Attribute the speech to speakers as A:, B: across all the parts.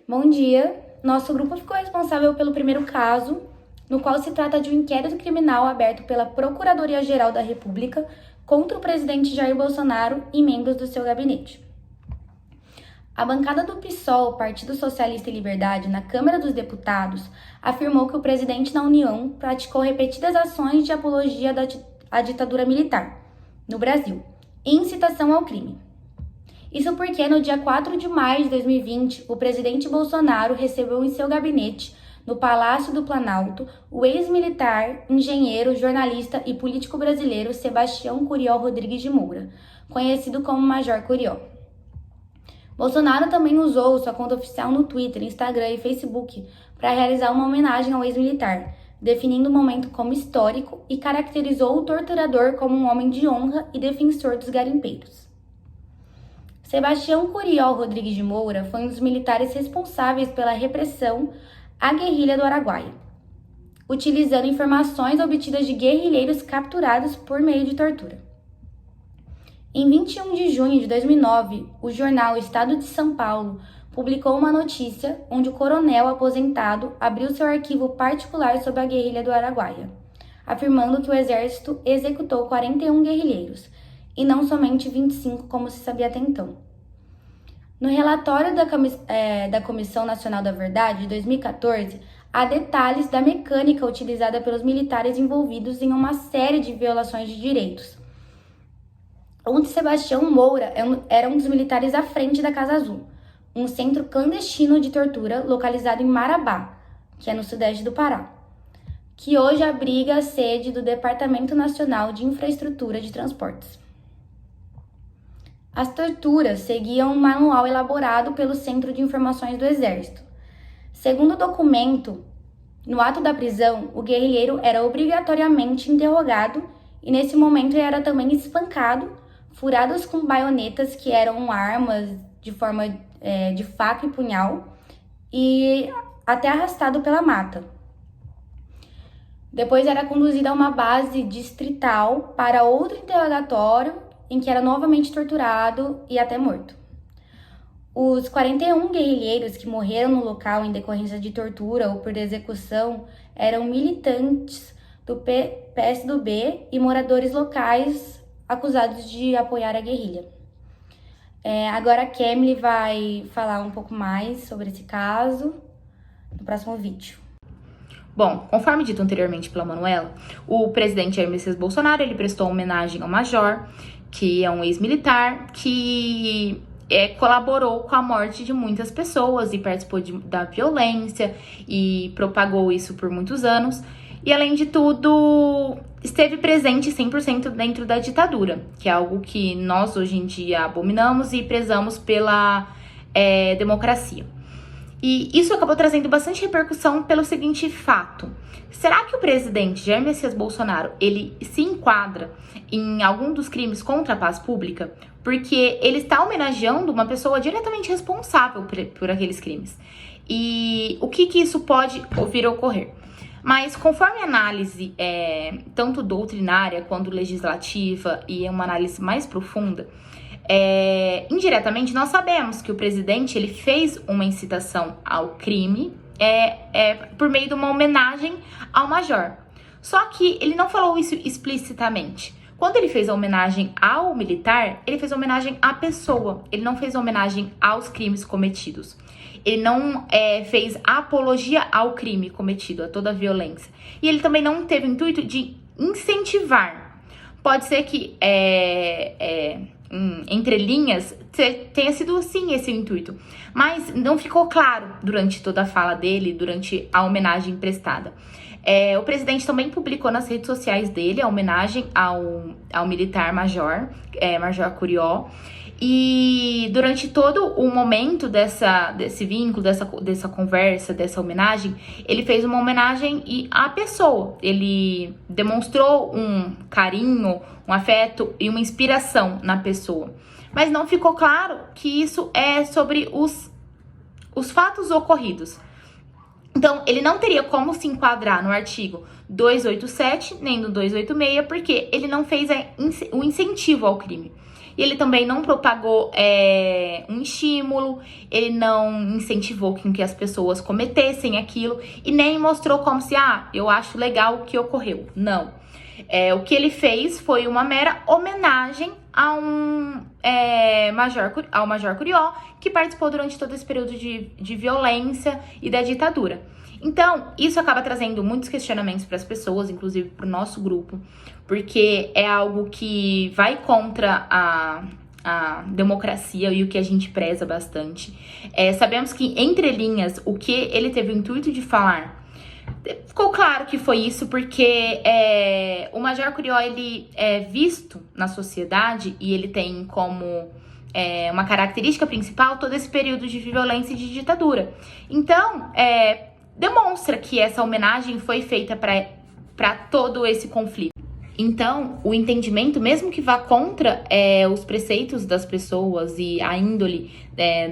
A: Bom dia. Nosso grupo ficou responsável pelo primeiro caso, no qual se trata de um inquérito criminal aberto pela Procuradoria-Geral da República contra o presidente Jair Bolsonaro e membros do seu gabinete. A bancada do PSOL, Partido Socialista e Liberdade, na Câmara dos Deputados, afirmou que o presidente da União praticou repetidas ações de apologia à ditadura militar no Brasil, e incitação ao crime. Isso porque, no dia 4 de maio de 2020, o presidente Bolsonaro recebeu em seu gabinete, no Palácio do Planalto, o ex-militar, engenheiro, jornalista e político brasileiro Sebastião Curió Rodrigues de Moura, conhecido como Major Curió. Bolsonaro também usou sua conta oficial no Twitter, Instagram e Facebook para realizar uma homenagem ao ex-militar, definindo o momento como histórico e caracterizou o torturador como um homem de honra e defensor dos garimpeiros. Sebastião Curió Rodrigues de Moura foi um dos militares responsáveis pela repressão à guerrilha do Araguaia, utilizando informações obtidas de guerrilheiros capturados por meio de tortura. Em 21 de junho de 2009, o jornal Estado de São Paulo publicou uma notícia onde o coronel aposentado abriu seu arquivo particular sobre a guerrilha do Araguaia, afirmando que o exército executou 41 guerrilheiros, e não somente 25, como se sabia até então. No relatório da Comissão Nacional da Verdade, de 2014, há detalhes da mecânica utilizada pelos militares envolvidos em uma série de violações de direitos, onde Sebastião Moura era um dos militares à frente da Casa Azul, um centro clandestino de tortura localizado em Marabá, que é no sudeste do Pará, que hoje abriga a sede do Departamento Nacional de Infraestrutura de Transportes. As torturas seguiam um manual elaborado pelo Centro de Informações do Exército. Segundo o documento, no ato da prisão, o guerrilheiro era obrigatoriamente interrogado e nesse momento ele era também espancado, furados com baionetas que eram armas de forma de faca e punhal e até arrastado pela mata. Depois era conduzido a uma base distrital para outro interrogatório em que era novamente torturado e até morto. Os 41 guerrilheiros que morreram no local em decorrência de tortura ou por execução eram militantes do PSDB e moradores locais acusados de apoiar a guerrilha. Agora a Kemily vai falar um pouco mais sobre esse caso no próximo vídeo.
B: Bom, conforme dito anteriormente pela Manuela, o presidente Jair Messias Bolsonaro ele prestou homenagem ao Major, que é um ex-militar que colaborou com a morte de muitas pessoas e participou da violência e propagou isso por muitos anos. E, além de tudo, esteve presente 100% dentro da ditadura, que é algo que nós hoje em dia abominamos e prezamos pela democracia. E isso acabou trazendo bastante repercussão pelo seguinte fato: será que o presidente Jair Messias Bolsonaro ele se enquadra em algum dos crimes contra a paz pública? Porque ele está homenageando uma pessoa diretamente responsável por aqueles crimes. E o que isso pode vir a ocorrer? Mas conforme a análise tanto doutrinária quanto legislativa e uma análise mais profunda, indiretamente nós sabemos que o presidente ele fez uma incitação ao crime por meio de uma homenagem ao major. Só que ele não falou isso explicitamente. Quando ele fez a homenagem ao militar, ele fez homenagem à pessoa. Ele não fez homenagem aos crimes cometidos. Ele não fez apologia ao crime cometido, a toda a violência. E ele também não teve o intuito de incentivar. Pode ser que, entre linhas, tenha sido sim esse o intuito. Mas não ficou claro durante toda a fala dele, durante a homenagem prestada. O presidente também publicou nas redes sociais dele a homenagem ao militar Major Curió. E durante todo o momento desse vínculo, dessa conversa, dessa homenagem, ele fez uma homenagem à pessoa. Ele demonstrou um carinho, um afeto e uma inspiração na pessoa. Mas não ficou claro que isso é sobre os fatos ocorridos. Então, ele não teria como se enquadrar no artigo 287, nem no 286, porque ele não fez o incentivo ao crime. e ele também não propagou um estímulo, ele não incentivou que as pessoas cometessem aquilo e nem mostrou como se, eu acho legal o que ocorreu. Não. O que ele fez foi uma mera homenagem ao Major Curió, que participou durante todo esse período de violência e da ditadura. Então, isso acaba trazendo muitos questionamentos para as pessoas, inclusive para o nosso grupo, porque é algo que vai contra a democracia e o que a gente preza bastante. Sabemos que, entre linhas, o que ele teve o intuito de falar, ficou claro que foi isso, porque o Major Curió, ele é visto na sociedade e ele tem como uma característica principal todo esse período de violência e de ditadura. Então, demonstra que essa homenagem foi feita para todo esse conflito. Então, o entendimento, mesmo que vá contra os preceitos das pessoas e a índole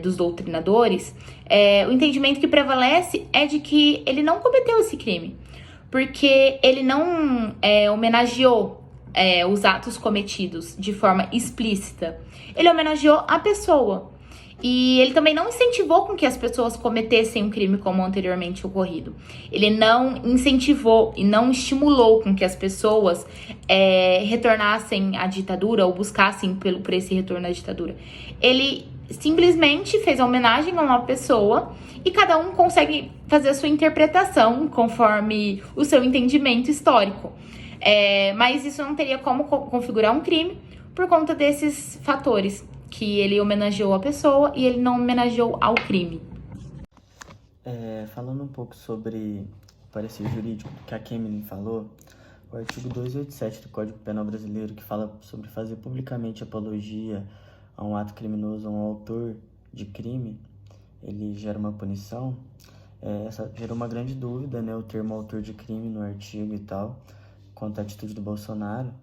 B: dos doutrinadores, o entendimento que prevalece é de que ele não cometeu esse crime, porque ele não homenageou os atos cometidos de forma explícita. Ele homenageou a pessoa. E ele também não incentivou com que as pessoas cometessem um crime como anteriormente ocorrido. Ele não incentivou e não estimulou com que as pessoas retornassem à ditadura ou buscassem por esse retorno à ditadura. Ele simplesmente fez a homenagem a uma pessoa e cada um consegue fazer a sua interpretação conforme o seu entendimento histórico. Mas isso não teria como configurar um crime por conta desses fatores, que ele homenageou a pessoa e ele não homenageou ao crime.
C: Falando um pouco sobre o parecer jurídico que a Kemily falou, o artigo 287 do Código Penal Brasileiro, que fala sobre fazer publicamente apologia a um ato criminoso, a um autor de crime, ele gera uma punição. Gerou uma grande dúvida, né, o termo autor de crime no artigo e tal, quanto à atitude do Bolsonaro.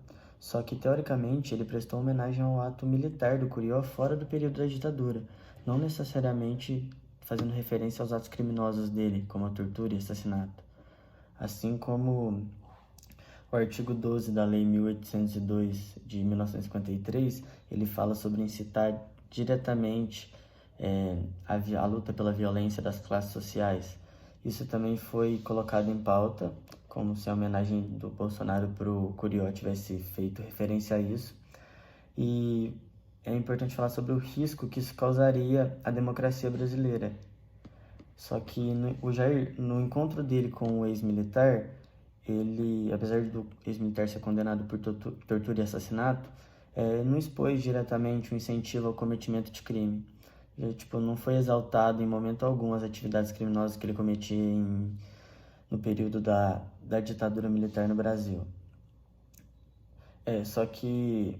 C: Só que, teoricamente, ele prestou homenagem ao ato militar do Curió fora do período da ditadura, não necessariamente fazendo referência aos atos criminosos dele, como a tortura e assassinato. Assim como o artigo 12 da Lei 1802 de 1953, ele fala sobre incitar diretamente a luta pela violência das classes sociais. Isso também foi colocado em pauta, como se a homenagem do Bolsonaro para o Curió tivesse feito referência a isso. E é importante falar sobre o risco que isso causaria à democracia brasileira. Só que o Jair, no encontro dele com o ex-militar, ele, apesar do ex-militar ser condenado por tortura e assassinato, não expôs diretamente o incentivo ao cometimento de crime. Não foi exaltado em momento algum as atividades criminosas que ele cometia no período da ditadura militar no Brasil. Só que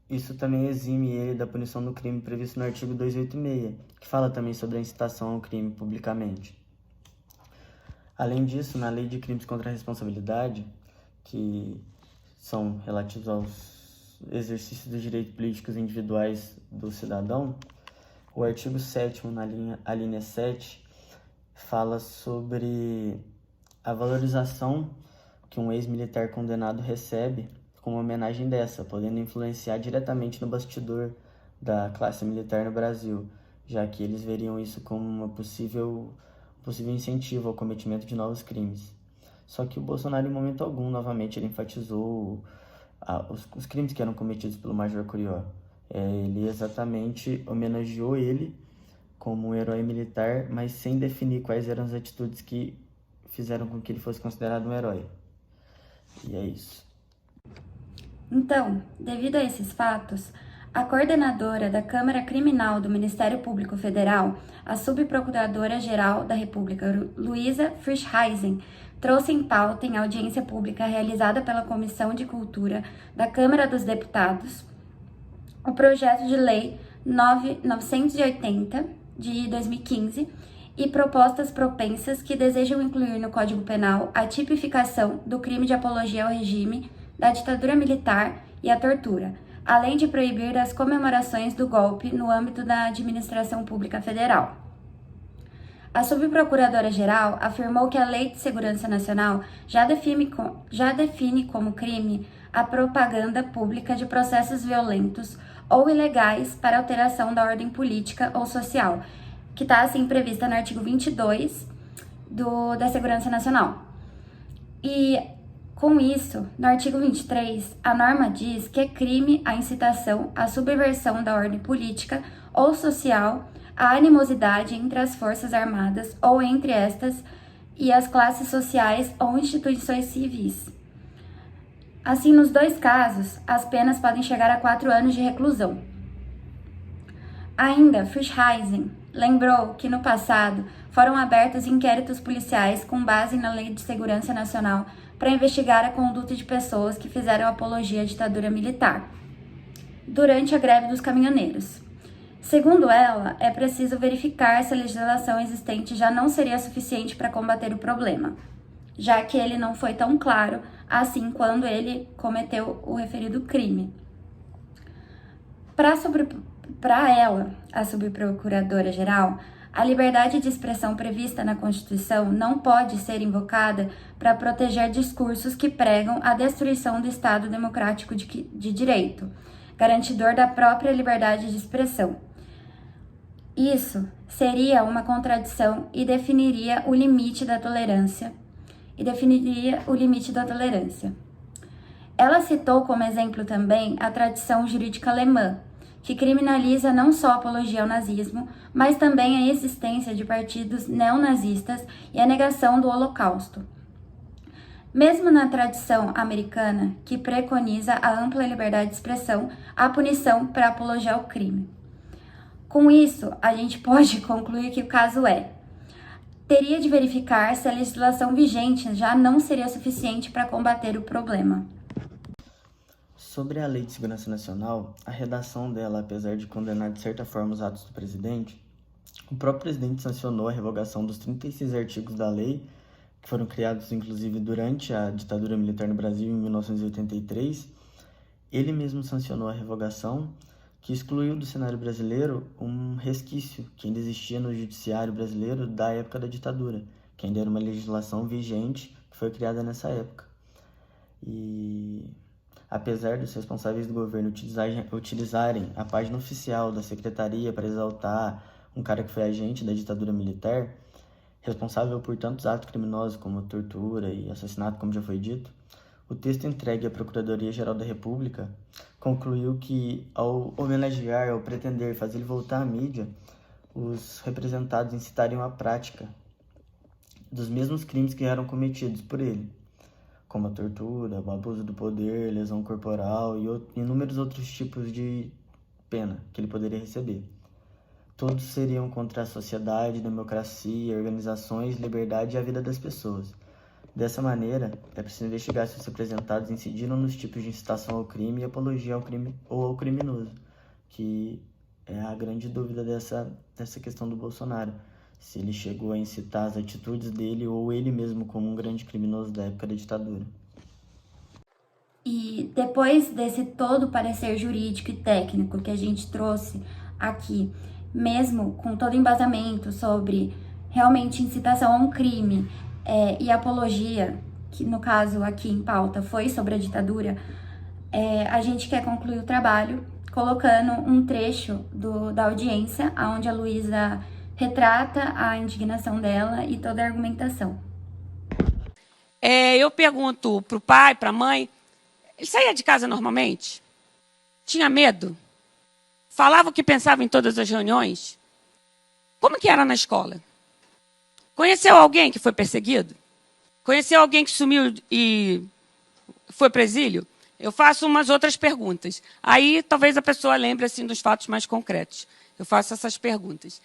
C: isso também exime ele da punição do crime previsto no artigo 286, que fala também sobre a incitação ao crime publicamente. Além disso, na Lei de Crimes contra a Responsabilidade, que são relativos aos exercícios dos direitos políticos individuais do cidadão, o artigo 7º, a linha 7, fala sobre a valorização que um ex-militar condenado recebe como homenagem dessa, podendo influenciar diretamente no bastidor da classe militar no Brasil, já que eles veriam isso como uma possível incentivo ao cometimento de novos crimes. Só que o Bolsonaro, em momento algum, novamente, ele enfatizou os crimes que eram cometidos pelo Major Curió. Ele exatamente homenageou ele como um herói militar, mas sem definir quais eram as atitudes que fizeram com que ele fosse considerado um herói. E é isso.
A: Então, devido a esses fatos, a coordenadora da Câmara Criminal do Ministério Público Federal, a Subprocuradora-Geral da República, Luísa Frischheisen, trouxe em pauta, em audiência pública realizada pela Comissão de Cultura da Câmara dos Deputados, o projeto de lei 980 de 2015 e propostas propensas que desejam incluir no Código Penal a tipificação do crime de apologia ao regime, da ditadura militar e a tortura, além de proibir as comemorações do golpe no âmbito da administração pública federal. A subprocuradora-geral afirmou que a Lei de Segurança Nacional já define como crime a propaganda pública de processos violentos ou ilegais para alteração da ordem política ou social, que está assim prevista no artigo 22 da Segurança Nacional. E com isso, no artigo 23, a norma diz que é crime a incitação à subversão da ordem política ou social, a animosidade entre as forças armadas ou entre estas e as classes sociais ou instituições civis. Assim, nos dois casos, as penas podem chegar a 4 anos de reclusão. Ainda, Frischheisen lembrou que no passado foram abertos inquéritos policiais com base na Lei de Segurança Nacional para investigar a conduta de pessoas que fizeram apologia à ditadura militar durante a greve dos caminhoneiros. Segundo ela, é preciso verificar se a legislação existente já não seria suficiente para combater o problema, já que ele não foi tão claro assim quando ele cometeu o referido crime. Para ela, a subprocuradora-geral, a liberdade de expressão prevista na Constituição não pode ser invocada para proteger discursos que pregam a destruição do Estado democrático de direito, garantidor da própria liberdade de expressão. Isso seria uma contradição e definiria o limite da tolerância. Ela citou como exemplo também a tradição jurídica alemã, que criminaliza não só a apologia ao nazismo, mas também a existência de partidos neonazistas e a negação do Holocausto. Mesmo na tradição americana, que preconiza a ampla liberdade de expressão, há punição para apologia ao crime. Com isso, a gente pode concluir que o caso teria de verificar se a legislação vigente já não seria suficiente para combater o problema.
C: Sobre a Lei de Segurança Nacional, a redação dela, apesar de condenar de certa forma os atos do presidente, o próprio presidente sancionou a revogação dos 36 artigos da lei, que foram criados inclusive durante a ditadura militar no Brasil em 1983. Ele mesmo sancionou a revogação, que excluiu do cenário brasileiro um resquício que ainda existia no judiciário brasileiro da época da ditadura, que ainda era uma legislação vigente que foi criada nessa época. E apesar dos responsáveis do governo utilizarem a página oficial da secretaria para exaltar um cara que foi agente da ditadura militar, responsável por tantos atos criminosos como tortura e assassinato, como já foi dito, o texto entregue à Procuradoria-Geral da República concluiu que, ao homenagear, ao pretender fazer ele voltar à mídia, os representados incitariam a prática dos mesmos crimes que eram cometidos por ele, como a tortura, o abuso do poder, lesão corporal e inúmeros outros tipos de pena que ele poderia receber. Todos seriam contra a sociedade, democracia, organizações, liberdade e a vida das pessoas. Dessa maneira, é preciso investigar se os representados incidiram nos tipos de incitação ao crime e apologia ao crime ou ao criminoso, que é a grande dúvida dessa questão do Bolsonaro, se ele chegou a incitar as atitudes dele ou ele mesmo como um grande criminoso da época da ditadura.
A: E depois desse todo parecer jurídico e técnico que a gente trouxe aqui, mesmo com todo embasamento sobre realmente incitação a um crime e apologia, que no caso aqui em pauta foi sobre a ditadura, a gente quer concluir o trabalho colocando um trecho da audiência, onde a Luísa retrata a indignação dela e toda a argumentação.
D: Eu pergunto para o pai, para a mãe, ele saía de casa normalmente? Tinha medo? Falava o que pensava em todas as reuniões? Como que era na escola? Conheceu alguém que foi perseguido? Conheceu alguém que sumiu e foi para o exílio? Eu faço umas outras perguntas. Aí talvez a pessoa lembre assim, dos fatos mais concretos. Eu faço essas perguntas.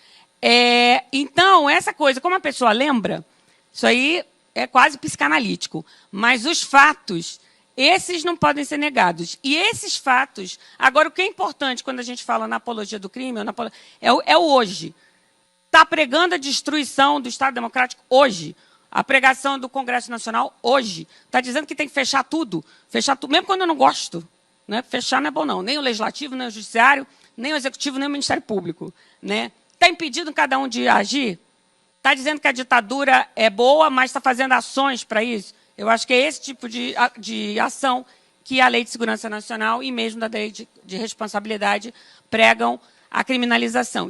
D: Então, essa coisa, como a pessoa lembra, isso aí é quase psicanalítico. Mas os fatos, esses não podem ser negados. E esses fatos... Agora, o que é importante quando a gente fala na apologia do crime, é o hoje. Está pregando a destruição do Estado Democrático hoje. A pregação do Congresso Nacional hoje. Está dizendo que tem que fechar tudo. Fechar tudo, mesmo quando eu não gosto. Né? Fechar não é bom, não. Nem o Legislativo, nem o Judiciário, nem o Executivo, nem o Ministério Público. Né? Está impedindo cada um de agir? Está dizendo que a ditadura é boa, mas está fazendo ações para isso? Eu acho que é esse tipo de ação que a Lei de Segurança Nacional e mesmo da Lei de Responsabilidade pregam a criminalização.